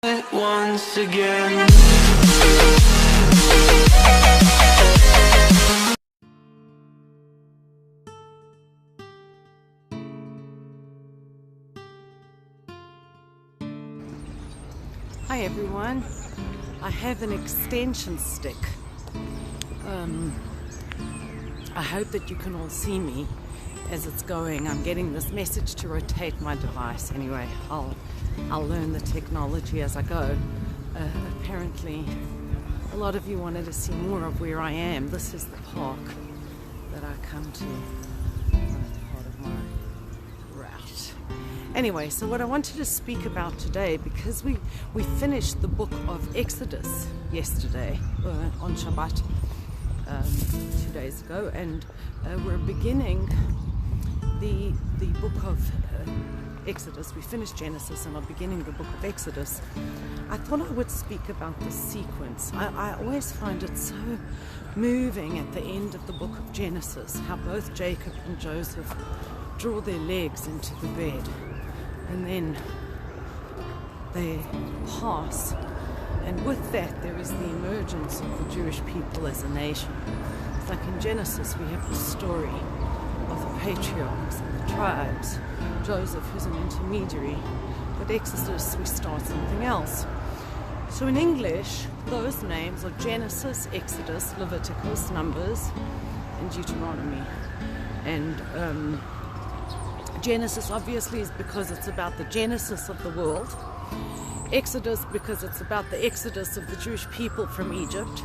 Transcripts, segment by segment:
Once again. Hi everyone, I have an extension stick. I hope that you can all see me as it's going. I'm getting this message to rotate my device. Anyway, I'll learn the technology as I go. Apparently a lot of you wanted to see more of where I am. This is the park that I come to, part of my route. Anyway, so what I wanted to speak about today, because we finished the book of Exodus yesterday on Shabbat, 2 days ago, and we're beginning the book of Exodus. We finished Genesis and are beginning the book of Exodus. I thought I would speak about the sequence. I always find it so moving at the end of the book of Genesis, how both Jacob and Joseph draw their legs into the bed, and then they pass, and with that there is the emergence of the Jewish people as a nation. It's like in Genesis we have the story of the patriarchs and the tribes, Joseph who's an intermediary, but Exodus we start something else. So in English those names are Genesis, Exodus, Leviticus, Numbers and Deuteronomy. And Genesis obviously is because it's about the genesis of the world. Exodus because it's about the exodus of the Jewish people from Egypt.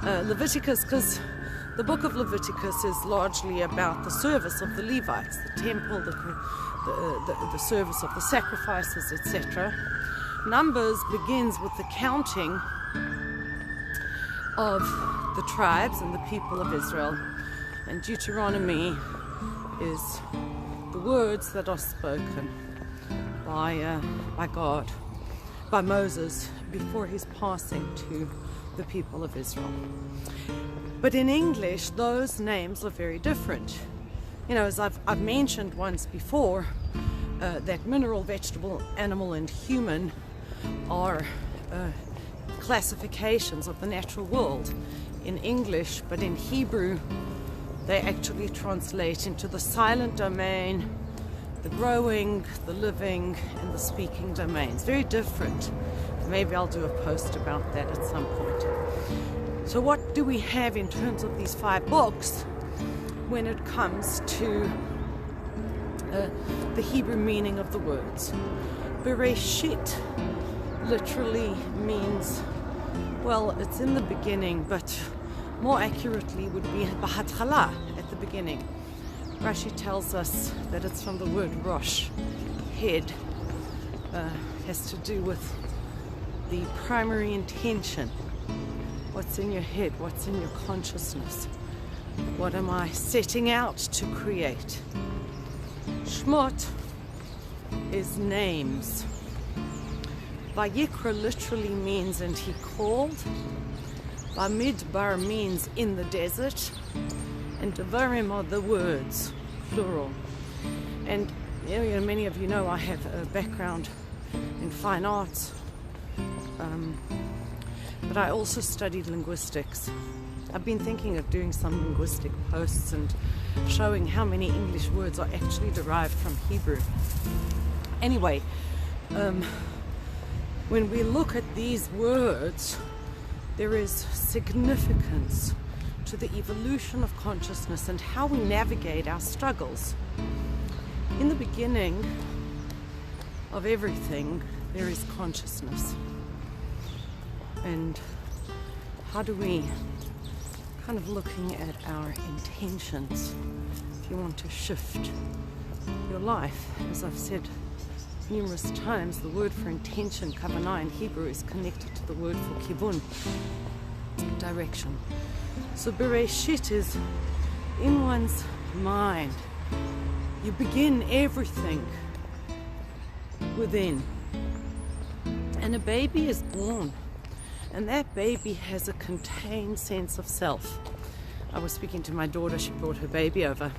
Leviticus because the book of Leviticus is largely about the service of the Levites, the temple, the service of the sacrifices, etc. Numbers begins with the counting of the tribes and the people of Israel, and Deuteronomy is the words that are spoken by God, by Moses before his passing to the people of Israel. But in English, those names are very different. You know, as I've mentioned once before, that mineral, vegetable, animal, and human are classifications of the natural world in English, but in Hebrew, they actually translate into the silent domain, the growing, the living, and the speaking domains. Very different. Maybe I'll do a post about that at some point. So what do we have in terms of these 5 books when it comes to the Hebrew meaning of the words? Bereshit literally means, well, it's in the beginning, but more accurately would be Bahatchala, at the beginning. Rashi tells us that it's from the word Rosh, head, has to do with the primary intention. What's in your head? What's in your consciousness? What am I setting out to create? Shmot is names. Vayikra literally means and he called. Bamidbar means in the desert. And Devarim are the words, plural. And you know, many of you know I have a background in fine arts. But I also studied linguistics. I've been thinking of doing some linguistic posts and showing how many English words are actually derived from Hebrew. Anyway, when we look at these words, there is significance to the evolution of consciousness and how we navigate our struggles. In the beginning of everything, there is consciousness. And how do we, kind of looking at our intentions, if you want to shift your life, as I've said numerous times, the word for intention, kavanah in Hebrew, is connected to the word for kibun, direction. So Bereshit is in one's mind. You begin everything within. And a baby is born. And that baby has a contained sense of self. I was speaking to my daughter, she brought her baby over.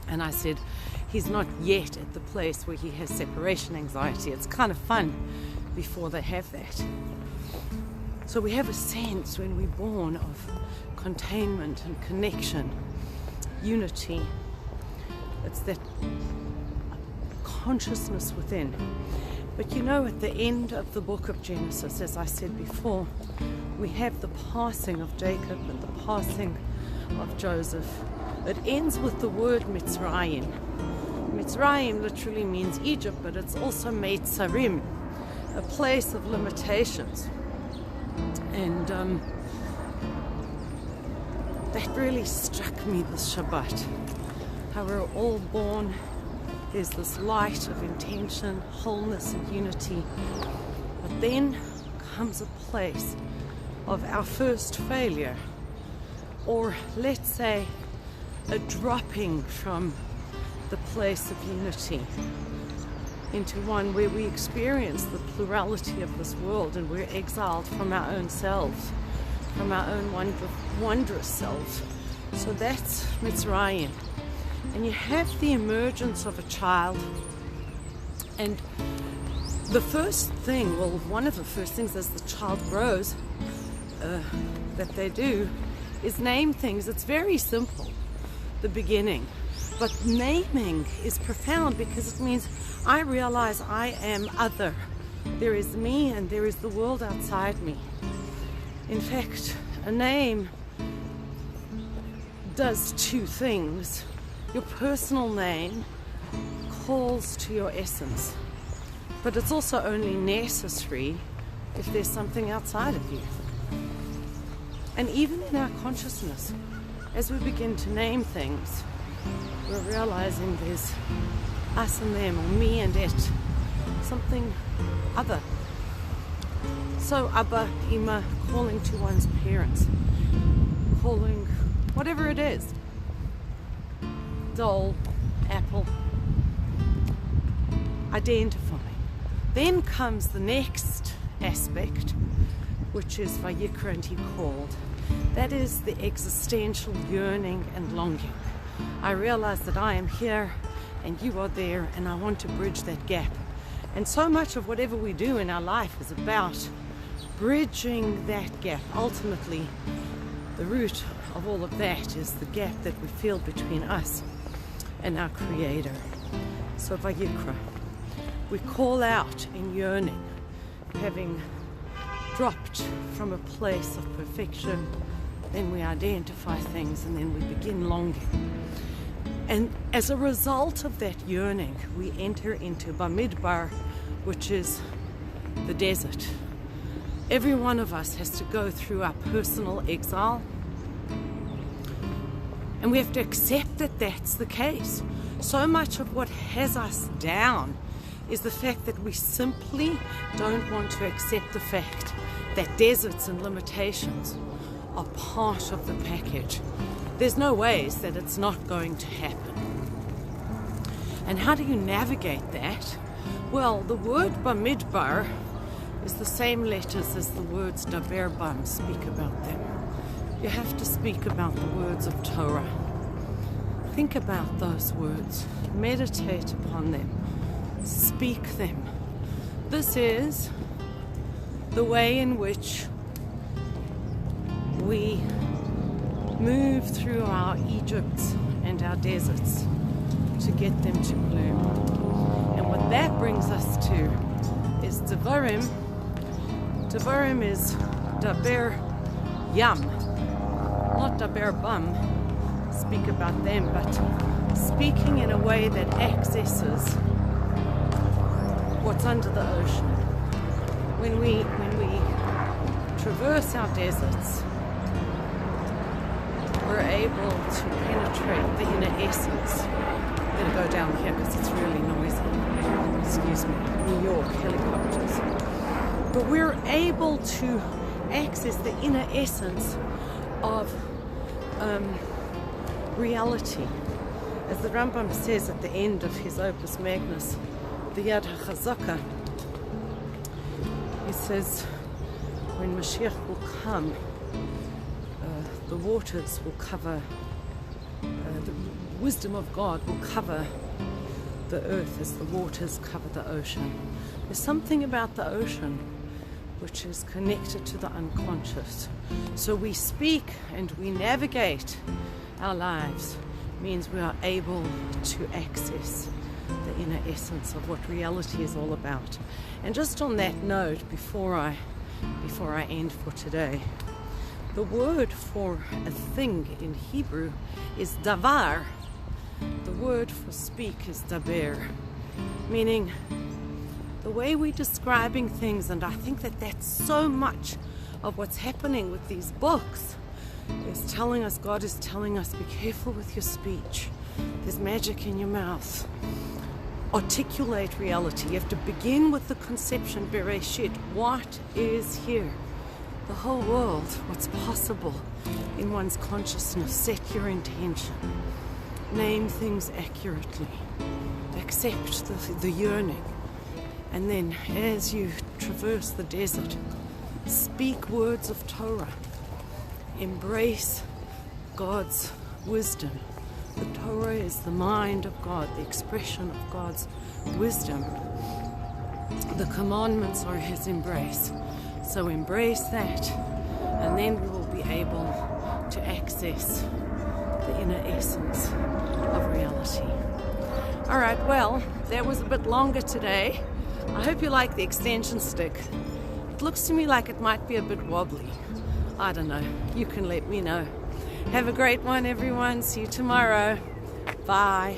And I said, he's not yet at the place where he has separation anxiety. It's kind of fun before they have that. So we have a sense when we're born of containment and connection, unity. It's that consciousness within. But you know, at the end of the book of Genesis, as I said before, we have the passing of Jacob and the passing of Joseph. It ends with the word Mitzrayim. Mitzrayim literally means Egypt, but it's also Meitzarim, a place of limitations. And that really struck me this Shabbat. How we're all born, there's this light of intention, wholeness and unity. But then comes a place of our first failure, or let's say a dropping from the place of unity into one where we experience the plurality of this world and we're exiled from our own selves, from our own wondrous selves. So that's Mitzrayim. And you have the emergence of a child, and the first thing, well, one of the first things as the child grows that they do is name things. It's very simple, the beginning. But naming is profound because it means I realize I am other. There is me and there is the world outside me. In fact, a name does two things. Your personal name calls to your essence, but it's also only necessary if there's something outside of you. And even in our consciousness, as we begin to name things, we're realizing there's us and them, or me and it, something other. So Abba, Ima, calling to one's parents, calling whatever it is, doll, apple, identifying. Then comes the next aspect, which is Vayikra, and he called. That is the existential yearning and longing. I realize that I am here and you are there, and I want to bridge that gap. And so much of whatever we do in our life is about bridging that gap. Ultimately, the root of all of that is the gap that we feel between us and our Creator. So Vayikra, we call out in yearning, having dropped from a place of perfection. Then we identify things, and then we begin longing. And as a result of that yearning, we enter into Bamidbar, which is the desert. Every one of us has to go through our personal exile, and we have to accept that that's the case. So much of what has us down is the fact that we simply don't want to accept the fact that deserts and limitations are part of the package. There's no ways that it's not going to happen. And how do you navigate that? Well, the word Bamidbar is the same letters as the words Daber Bam, speak about them. You have to speak about the words of Torah. Think about those words. Meditate upon them. Speak them. This is the way in which we move through our Egypts and our deserts to get them to bloom. And what that brings us to is Devarim. Devarim is Daber Yam, not Daber Bam. Speak about them, but speaking in a way that accesses what's under the ocean. When we traverse our deserts, we're able to penetrate the inner essence. I'm going to go down here because it's really noisy. Excuse me, New York helicopters. But we're able to access the inner essence of reality. As the Rambam says at the end of his Opus Magnus, the Yad HaChazaka, he says, when Mashiach will come, the waters will cover, the wisdom of God will cover the earth as the waters cover the ocean. There's something about the ocean which is connected to the unconscious. So we speak and we navigate our lives. It means we are able to access the inner essence of what reality is all about. And just on that note, before I end for today, the word for a thing in Hebrew is davar. The word for speak is daber, meaning the way we're describing things. And I think that that's so much of what's happening with these books is telling us, God is telling us, be careful with your speech. There's magic in your mouth. Articulate reality. You have to begin with the conception, Bereshit. What is here? The whole world, what's possible in one's consciousness. Set your intention. Name things accurately. Accept the yearning. And then as you traverse the desert, speak words of Torah. Embrace God's wisdom. The Torah is the mind of God, the expression of God's wisdom. The commandments are His embrace. So embrace that, and then we will be able to access the inner essence of reality. All right, well, that was a bit longer today. I hope you like the extension stick. It looks to me like it might be a bit wobbly. I don't know. You can let me know. Have a great one, everyone. See you tomorrow. Bye.